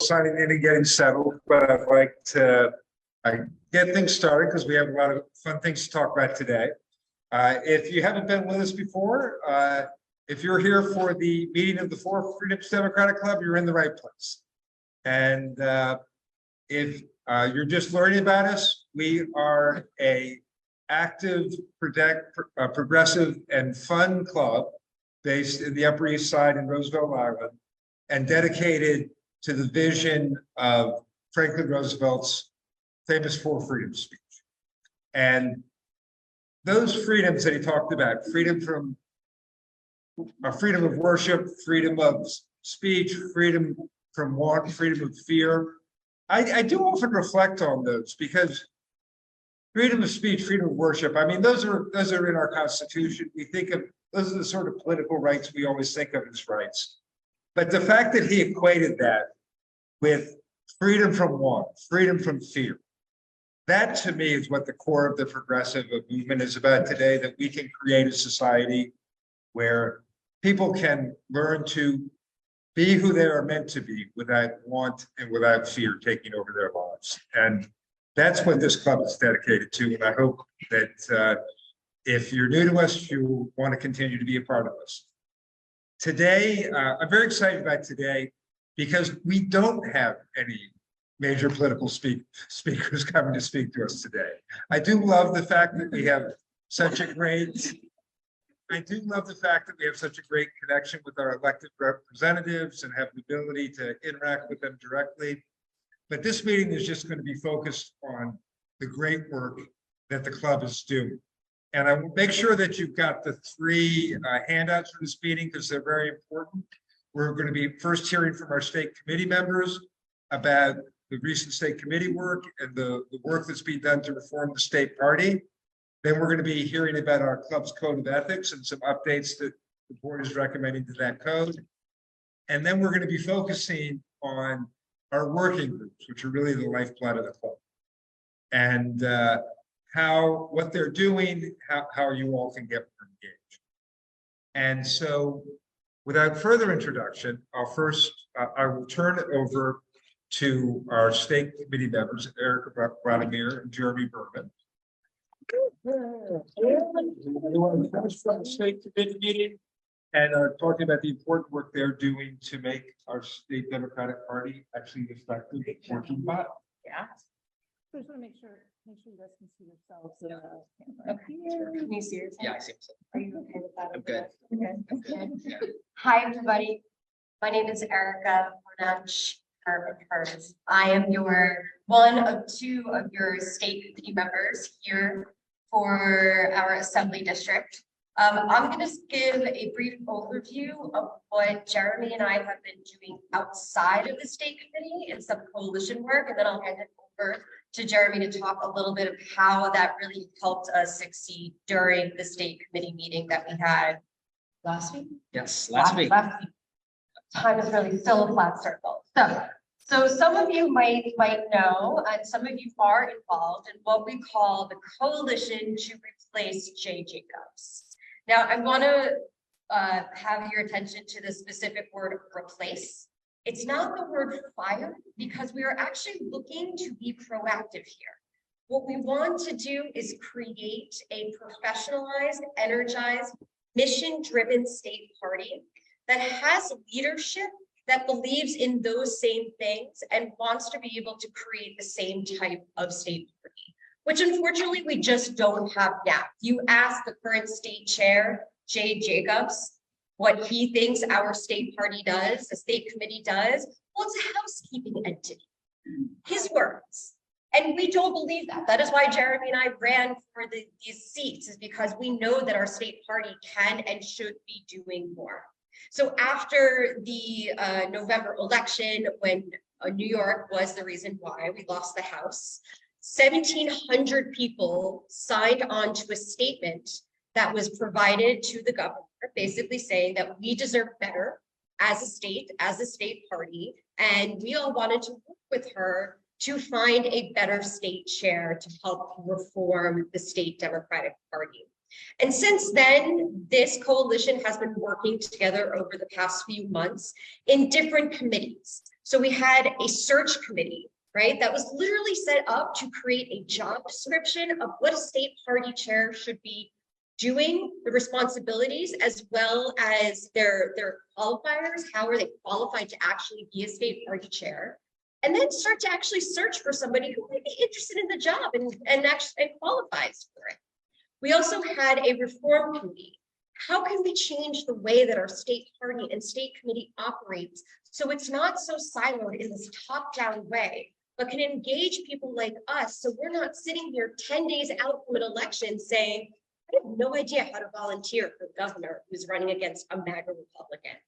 signing in and getting settled, but I'd like to get things started because we have a lot of fun things to talk about today. If you haven't been with us before, if you're here for the meeting of the Four Freedoms Democratic Club, you're in the right place. And if you're just learning about us, we are a active, progressive, and fun club based in the Upper East Side in Roosevelt Island, and dedicated to the vision of Franklin Roosevelt's famous Four Freedoms speech. And those freedoms that he talked about, freedom of worship, freedom of speech, freedom from want, freedom of fear. I do often reflect on those because freedom of speech, freedom of worship, I mean, those are in our Constitution. We think of, those are the sort of political rights we always think of as rights. But the fact that he equated that with freedom from want, freedom from fear, that to me is what the core of the progressive movement is about today, that we can create a society where people can learn to be who they are meant to be without want and without fear taking over their lives. And that's what this club is dedicated to. And I hope that if you're new to us, you want to continue to be a part of us. Today, I'm very excited about today because we don't have any major political speakers coming to speak to us today. I do love the fact that we have such a great connection with our elected representatives and have the ability to interact with them directly. But this meeting is just going to be focused on the great work that the club is doing. And I will make sure that you've got the three handouts for this meeting because they're very important. We're going to be first hearing from our state committee members about the recent state committee work and the work that's being done to reform the state party. Then we're going to be hearing about our club's code of ethics and some updates that the board is recommending to that code. And then we're going to be focusing on our working groups, which are really the lifeblood of the club. And what they're doing, how you all can get more engaged. And so without further introduction, I will turn it over to our state committee members, Erica Vladimer and Jeremy Berman. We want to finish from the state committee meeting and are talking about the important work they're doing to make our state Democratic Party actually effective working body. Yeah. So I just want to make sure you guys can see yourselves. Okay. Can you see yourself? Yeah, I see. Are you okay with that? I'm good. Okay. Yeah. Hi, everybody. My name is Erica Vladimer. I am one of two of your state committee members here for our assembly district. I'm going to give a brief overview of what Jeremy and I have been doing outside of the state committee and some coalition work, and then I'll hand it over to Jeremy to talk a little bit of how that really helped us succeed during the state committee meeting that we had last week. Yes, last week. Time is really still a flat circle. So some of you might know, and some of you are involved in what we call the Coalition to Replace Jay Jacobs. Now, I want to have your attention to the specific word replace. It's not the word fire because we are actually looking to be proactive here. What we want to do is create a professionalized, energized, mission-driven state party that has leadership that believes in those same things and wants to be able to create the same type of state party, which unfortunately we just don't have now. You ask the current state chair, Jay Jacobs, what he thinks our state party does, the state committee does, well, it's a housekeeping entity. His words. And we don't believe that. That is why Jeremy and I ran for these seats, is because we know that our state party can and should be doing more. So after the November election, when New York was the reason why we lost the House, 1,700 people signed on to a statement that was provided to the governor, basically saying that we deserve better as a state party, and we all wanted to work with her to find a better state chair to help reform the state Democratic Party. And since then, this coalition has been working together over the past few months in different committees. So we had a search committee, right? That was literally set up to create a job description of what a state party chair should be doing, the responsibilities, as well as their qualifiers. How are they qualified to actually be a state party chair? And then start to actually search for somebody who might be interested in the job and actually qualifies for it. We also had a reform committee. How can we change the way that our state party and state committee operates so it's not so siloed in this top-down way, but can engage people like us so we're not sitting here 10 days out from an election saying, I have no idea how to volunteer for the governor who's running against a MAGA Republican.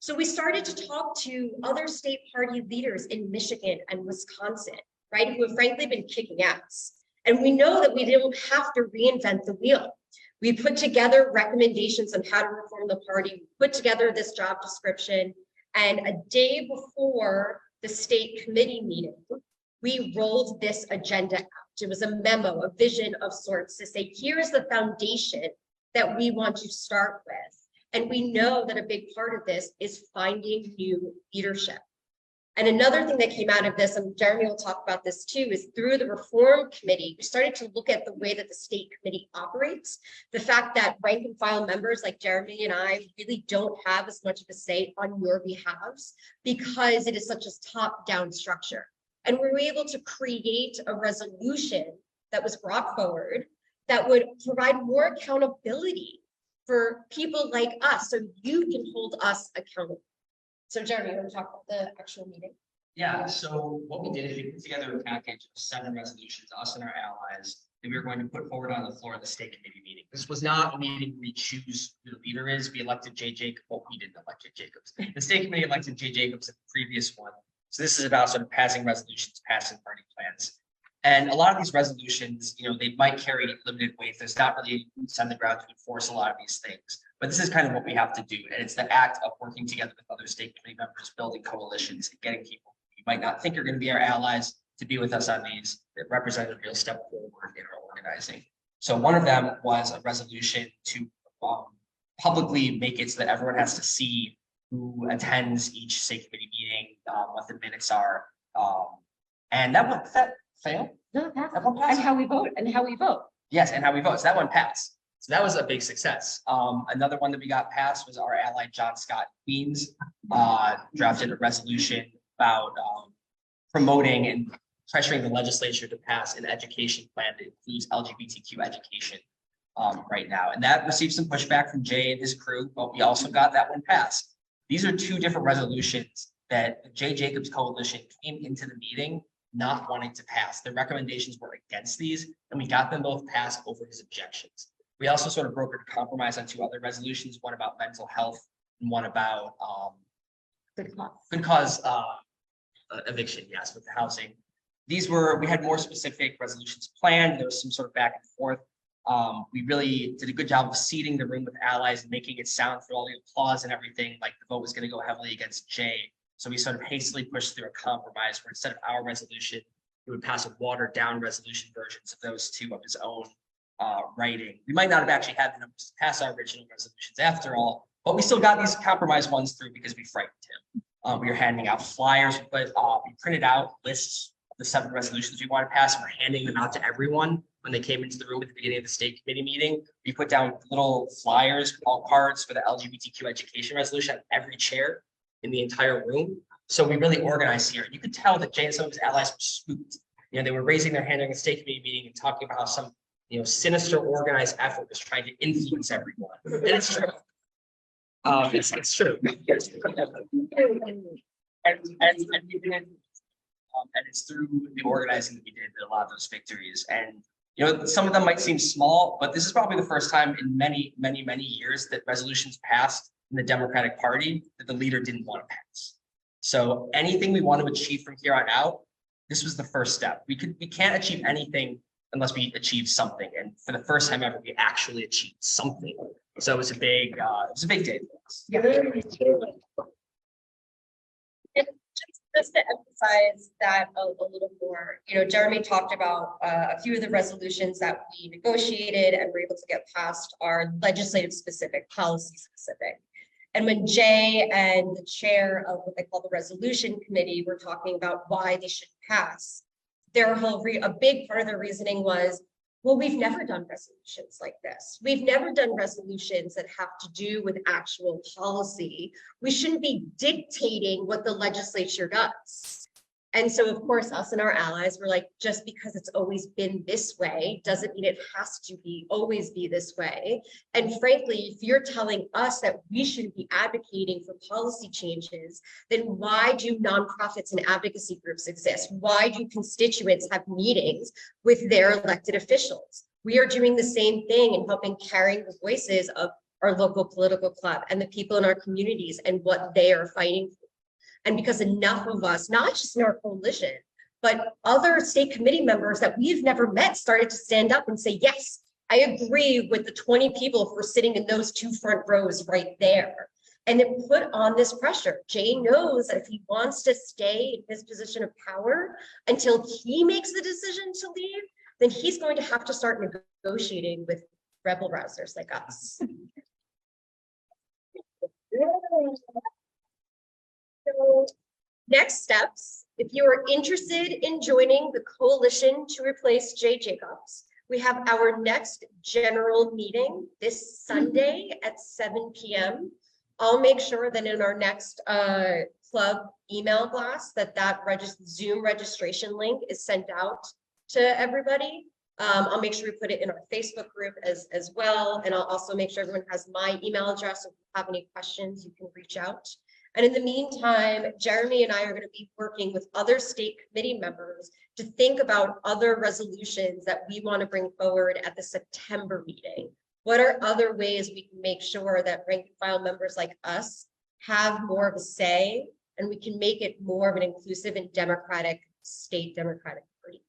So we started to talk to other state party leaders in Michigan and Wisconsin, right, who have frankly been kicking ass. And we know that we don't have to reinvent the wheel. We put together recommendations on how to reform the party, we put together this job description, and a day before the state committee meeting, we rolled this agenda out. It was a memo, a vision of sorts to say, here's the foundation that we want to start with. And we know that a big part of this is finding new leadership. And another thing that came out of this, and Jeremy will talk about this too, is through the reform committee, we started to look at the way that the state committee operates. The fact that rank and file members like Jeremy and I really don't have as much of a say on your behalves because it is such a top-down structure. And we were able to create a resolution that was brought forward that would provide more accountability for people like us, so you can hold us accountable. So Jeremy, you want to talk about the actual meeting? Yeah, so what we did is we put together a package of 7 resolutions, us and our allies, that we were going to put forward on the floor of the state committee meeting. This was not a meeting where we choose who the leader is. We elected Jay Jacobs. Well, we didn't elect Jay Jacobs. The state committee elected Jay Jacobs at the previous one. So this is about sort of passing resolutions, passing party plans. And a lot of these resolutions, you know, they might carry limited weight. There's not really boots on the ground to enforce a lot of these things. But this is kind of what we have to do. And it's the act of working together with other state committee members, building coalitions, and getting people you might not think are going to be our allies to be with us on these that represent a real step forward in our organizing. So one of them was a resolution to publicly make it so that everyone has to see who attends each state committee meeting, what the minutes are. And that fail? No, That one passed? And how we vote, Yes, and how we vote. So that one passed. So that was a big success. Another one that we got passed was our ally John Scott Queens drafted a resolution about promoting and pressuring the legislature to pass an education plan that includes LGBTQ education right now. And that received some pushback from Jay and his crew, but we also got that one passed. These are 2 different resolutions that the Jay Jacobs Coalition came into the meeting not wanting to pass. The recommendations were against these, and we got them both passed over his objections. We also sort of brokered a compromise on 2 other resolutions, one about mental health and one about good cause eviction, yes, with the housing. We had more specific resolutions planned. There was some sort of back and forth. We really did a good job of seating the room with allies and making it sound for all the applause and everything like the vote was going to go heavily against Jay. So we sort of hastily pushed through a compromise where instead of our resolution, we would pass a watered down resolution versions of those 2 of his own writing. We might not have actually had the numbers to pass our original resolutions after all, but we still got these compromise ones through because we frightened him. We were handing out flyers, but we printed out lists of the 7 resolutions we want to pass, and we're handing them out to everyone when they came into the room at the beginning of the state committee meeting. We put down little flyers, call cards for the LGBTQ education resolution on every chair in the entire room. So we really organized here. You could tell that Jay and some of his allies were spooked. You know, they were raising their hand during the state committee meeting and talking about how some, you know, sinister organized effort was trying to influence everyone. And it's true. It's true. And we did, and it's through the organizing that we did that a lot of those victories. And you know, some of them might seem small, but this is probably the first time in many years that resolutions passed in the Democratic Party that the leader didn't want to pass. So anything we want to achieve from here on out, this was the first step. We can't achieve anything unless we achieve something. And for the first time ever, we actually achieved something. So it was a big day for us. Yeah. And just to emphasize that a little more, you know, Jeremy talked about a few of the resolutions that we negotiated and were able to get passed are legislative specific, policy specific. And when Jay and the chair of what they call the resolution committee were talking about why they should pass, their whole a big part of their reasoning was, well, we've never done resolutions like this. We've never done resolutions that have to do with actual policy. We shouldn't be dictating what the legislature does. And so, of course, us and our allies were like, just because it's always been this way doesn't mean it has to be always be this way. And frankly, if you're telling us that we shouldn't be advocating for policy changes, then why do nonprofits and advocacy groups exist? Why do constituents have meetings with their elected officials? We are doing the same thing and helping carry the voices of our local political club and the people in our communities and what they are fighting for. And because enough of us, not just in our coalition, but other state committee members that we've never met started to stand up and say, yes, I agree with the 20 people who are sitting in those two front rows right there. And it put on this pressure. Jay knows that if he wants to stay in his position of power until he makes the decision to leave, then he's going to have to start negotiating with rebel rousers like us. So next steps, if you are interested in joining the coalition to replace Jay Jacobs, we have our next general meeting this Sunday at 7 p.m. I'll make sure that in our next club email blast that Zoom registration link is sent out to everybody. I'll make sure we put it in our Facebook group as well. And I'll also make sure everyone has my email address. If you have any questions, you can reach out. And in the meantime, Jeremy and I are going to be working with other state committee members to think about other resolutions that we want to bring forward at the September meeting. What are other ways we can make sure that rank and file members like us have more of a say and we can make it more of an inclusive and democratic state democratic party?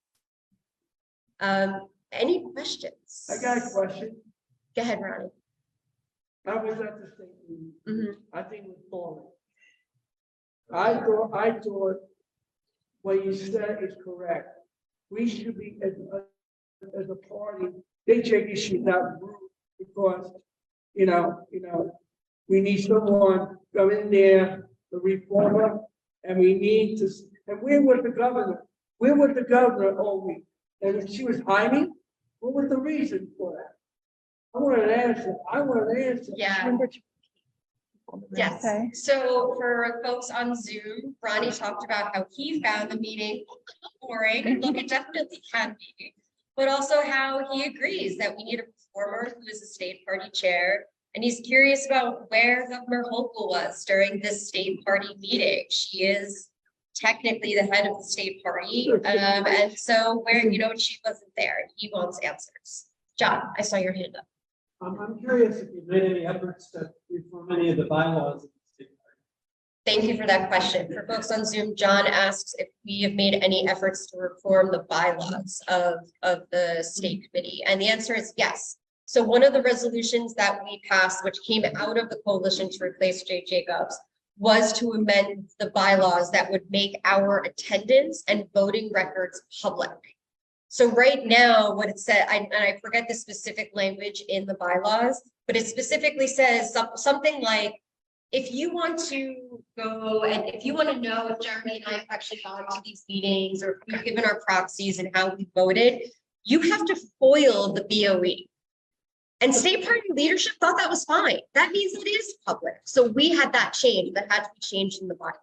Any questions? I got a question. Go ahead, Ronnie. I was at the state meeting. Mhm. I think it was boring. I thought what you said is correct. We should be as a party, they take issue not move because we need someone go in there, the reformer, and we need to. And we're with the governor. We're with the governor all week. And if she was hiding, what was the reason for that? I want an answer. Yeah. Yes. Okay. So for folks on Zoom, Ronnie talked about how he found the meeting boring. Look, it definitely can be, but also how he agrees that we need a performer who is a state party chair. And he's curious about where Governor Hochul was during this state party meeting. She is technically the head of the state party. And so where, she wasn't there and he wants answers. John, I saw your hand up. I'm curious if you've made any efforts to reform any of the bylaws of the state party. Thank you for that question. For folks on Zoom, John asks if we have made any efforts to reform the bylaws of the state committee. And the answer is yes. So one of the resolutions that we passed, which came out of the coalition to replace Jay Jacobs, was to amend the bylaws that would make our attendance and voting records public. So right now, what it said, and I forget the specific language in the bylaws, but it specifically says something like, if you want to go and if you want to know if Jeremy and I have actually gone to these meetings or if we've given our proxies and how we voted, you have to foil the BOE. And state party leadership thought that was fine. That means it is public. So we had that change that had to be changed in the bylaws.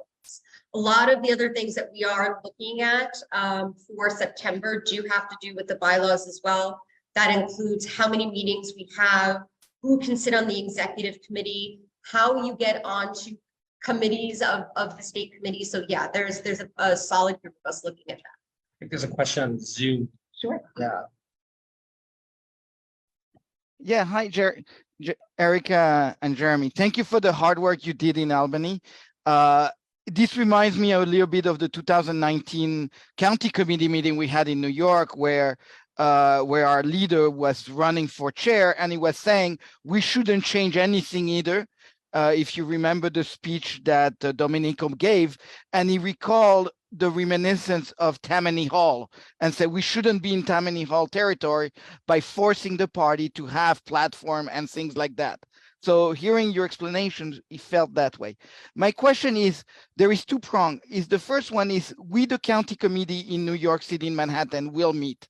A lot of the other things that we are looking at for September do have to do with the bylaws as well. That includes how many meetings we have, who can sit on the executive committee, how you get onto committees of the state committee. So yeah, there's a solid group of us looking at that. I think there's a question on Zoom. Sure. Yeah. Yeah, hi, Erica and Jeremy. Thank you for the hard work you did in Albany. This reminds me a little bit of the 2019 county committee meeting we had in New York, where our leader was running for chair, and he was saying we shouldn't change anything either. If you remember the speech that Domenico gave, and he recalled the reminiscence of Tammany Hall and said we shouldn't be in Tammany Hall territory by forcing the party to have platform and things like that. So hearing your explanations, it felt that way. My question is, there is two prong. Is the first one is we, the county committee in New York City, in Manhattan, will meet.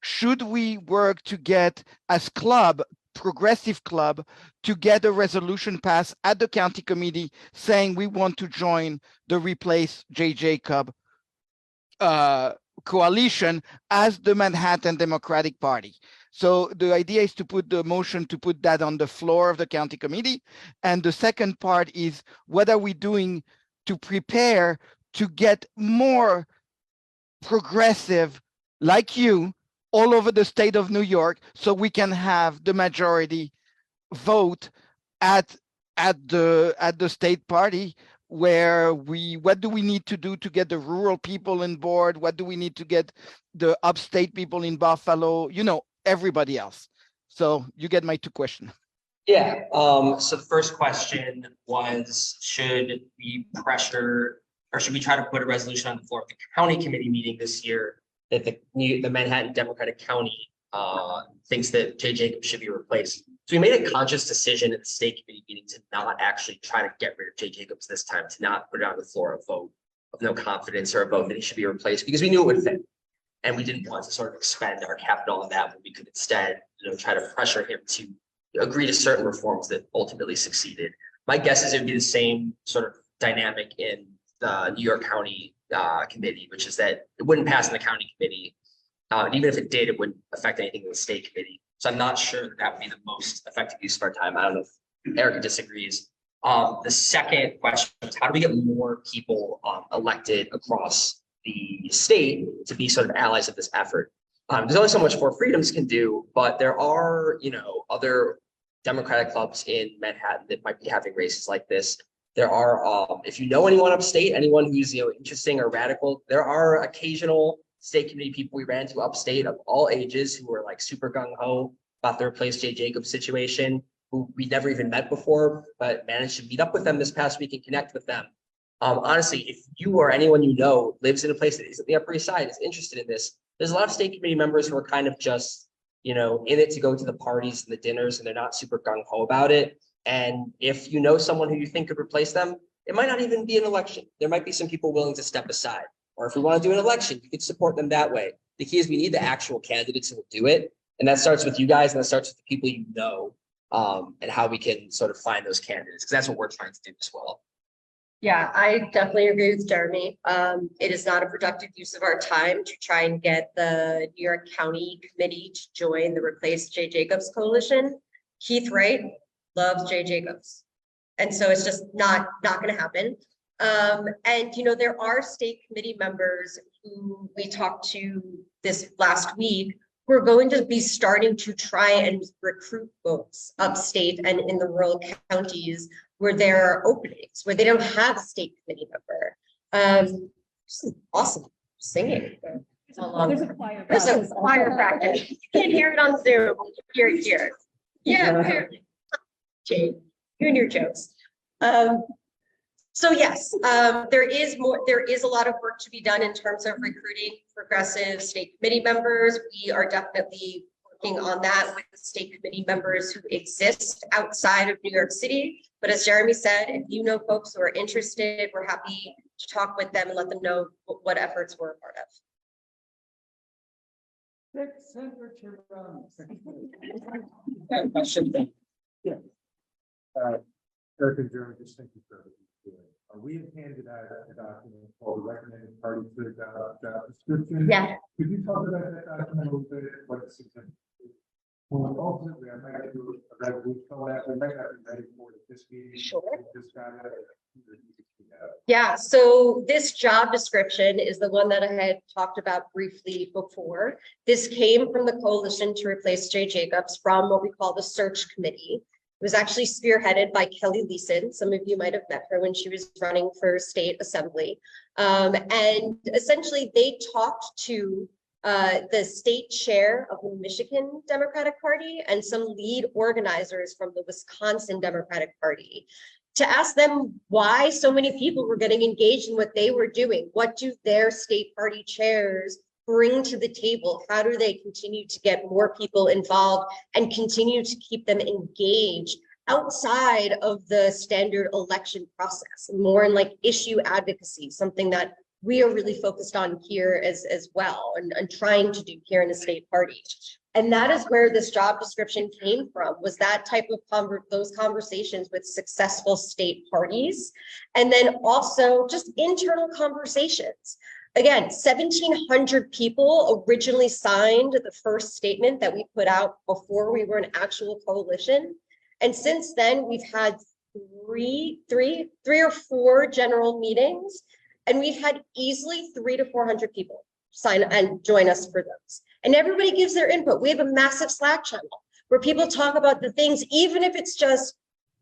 Should we work to get as club, progressive club, to get a resolution passed at the county committee saying we want to join the Replace J. Jacob coalition as the Manhattan Democratic Party? So the idea is to put the motion to put that on the floor of the county committee. And the second part is what are we doing to prepare to get more progressive like you all over the state of New York so we can have the majority vote at the state party where what do we need to do to get the rural people on board? What do we need to get the upstate people in Buffalo, everybody else? So you get my two questions. Yeah, so the first question was, should we pressure or should we try to put a resolution on the floor of the county committee meeting this year that the Manhattan Democratic County thinks that J. Jacob should be replaced? So we made a conscious decision at the state committee meeting to not actually try to get rid of J. Jacobs this time, to not put it on the floor, a vote of no confidence or a vote that he should be replaced, because we knew it would fit. And we didn't want to sort of expend our capital on that when we could instead, try to pressure him to agree to certain reforms that ultimately succeeded. My guess is it would be the same sort of dynamic in the New York County committee, which is that it wouldn't pass in the county committee. And even if it did, it wouldn't affect anything in the state committee. So I'm not sure that would be the most effective use of our time. I don't know if Erica disagrees. The second question is, how do we get more people elected across the state to be sort of allies of this effort? There's only so much For Freedoms can do, but there are, other Democratic clubs in Manhattan that might be having races like this. There are, if you know anyone upstate, anyone who's interesting or radical, there are occasional state committee people we ran to upstate of all ages who were like super gung-ho about the Replace J. Jacob situation, who we never even met before, but managed to meet up with them this past week and connect with them. Honestly, if you or anyone you know lives in a place that isn't the Upper East Side, is interested in this, there's a lot of state committee members who are kind of just, in it to go to the parties and the dinners, and they're not super gung-ho about it. And if you know someone who you think could replace them, it might not even be an election. There might be some people willing to step aside. Or if we want to do an election, you could support them that way. The key is we need the actual candidates who will do it. And that starts with you guys, and that starts with the people you know, and how we can sort of find those candidates, because that's what we're trying to do as well. Yeah, I definitely agree with Jeremy. It is not a productive use of our time to try and get the New York County Committee to join the Replace J. Jacobs coalition. Keith Wright loves J. Jacobs. And so it's just not going to happen. And, there are state committee members who we talked to this last week who are going to be starting to try and recruit folks upstate and in the rural counties where there are openings, where they don't have a state committee member. Awesome singing. There's a choir. There's a choir practice. You can't hear it on Zoom. You hear it here. Yeah, apparently. Jade, you and your jokes. So yes, there is a lot of work to be done in terms of recruiting progressive state committee members. We are definitely working on that with the state committee members who exist outside of New York City. But as Jeremy said, if you know folks who are interested, we're happy to talk with them and let them know what efforts we're a part of. Question. Yeah. Erica, Jeremy, just thank you for we have handed out a document called the recommended party to the job description. Yeah. Could you talk about that document a little bit? What it's significant? Well, ultimately, I might do a resolution on that. We might not be ready for it this meeting. Sure. Just got it. Yeah, so this job description is the one that I had talked about briefly before. This came from the Coalition to Replace J. Jacobs from what we call the Search Committee. It was actually spearheaded by Kelly Leeson. Some of you might have met her when she was running for state assembly. And essentially they talked to the state chair of the Michigan Democratic Party and some lead organizers from the Wisconsin Democratic Party to ask them why so many people were getting engaged in what they were doing. What do their state party chairs bring to the table? How do they continue to get more people involved and continue to keep them engaged outside of the standard election process, more in like issue advocacy, something that we are really focused on here as well, and trying to do here in the state party. And that is where this job description came from, was that type of those conversations with successful state parties. And then also just internal conversations. Again, 1,700 people originally signed the first statement that we put out before we were an actual coalition. And since then, we've had three or four general meetings, and we've had easily 300 to 400 people sign and join us for those. And everybody gives their input. We have a massive Slack channel where people talk about the things, even if it's just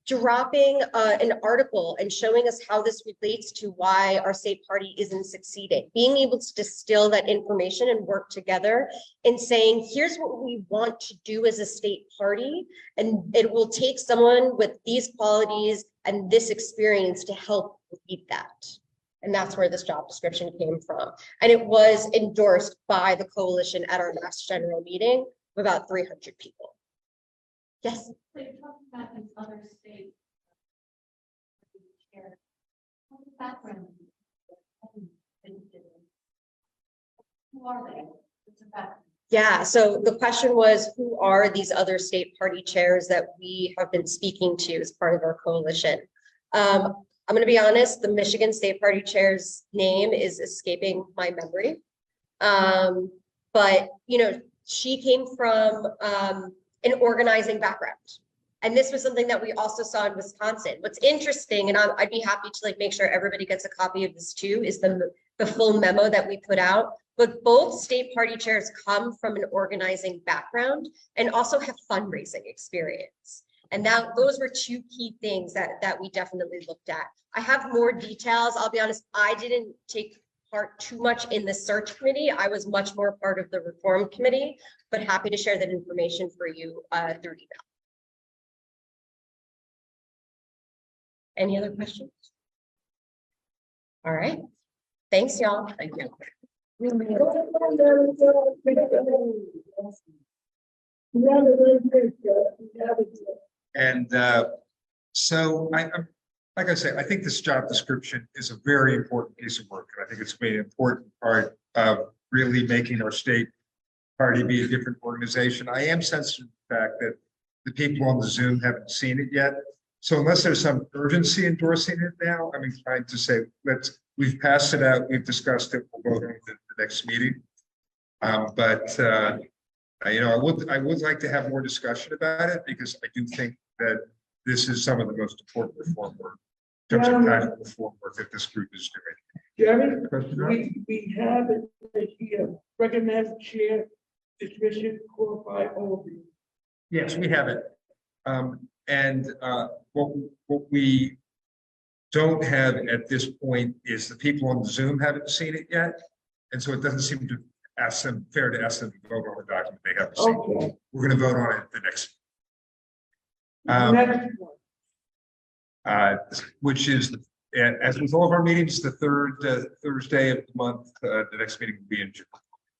dropping an article and showing us how this relates to why our state party isn't succeeding, being able to distill that information and work together and saying, here's what we want to do as a state party. And it will take someone with these qualities and this experience to help lead that. And that's where this job description came from. And it was endorsed by the coalition at our last general meeting of about 300 people. Yes. So you're talking about these other states. What's the background? Who are they? What's the background? Yeah, so the question was, who are these other state party chairs that we have been speaking to as part of our coalition? I'm going to be honest, the Michigan State Party chair's name is escaping my memory. But, you know, she came from an organizing background. And this was something that we also saw in Wisconsin. What's interesting, and I'd be happy to like make sure everybody gets a copy of this too, is the full memo that we put out. But both state party chairs come from an organizing background and also have fundraising experience. And those were two key things that we definitely looked at. I have more details. I'll be honest, I didn't take part too much in the search committee. I was much more part of the reform committee, but happy to share that information for you through email. Any other questions? All right. Thanks, y'all. Thank you. And so like I say, I think this job description is a very important piece of work. And I think it's made an important part of really making our state party be a different organization. I am sensitive to the fact that the people on the Zoom haven't seen it yet. So unless there's some urgency endorsing it now, I'm inclined to say, we've passed it out, we've discussed it, we'll vote on it at the next meeting. You know, I would like to have more discussion about it, because I do think that this is some of the most important reform work, in terms of kind of reform work that this group is doing. Jeremy, we have it here, recognized chair, discussion, qualified overview. Yes, we have it. What we don't have at this point is the people on the Zoom haven't seen it yet. And so it doesn't seem to fair to ask them to vote on the document they haven't seen. Okay. We're going to vote on it the next. Next one. Which is, as with all of our meetings, the third Thursday of the month. The next meeting will be in June.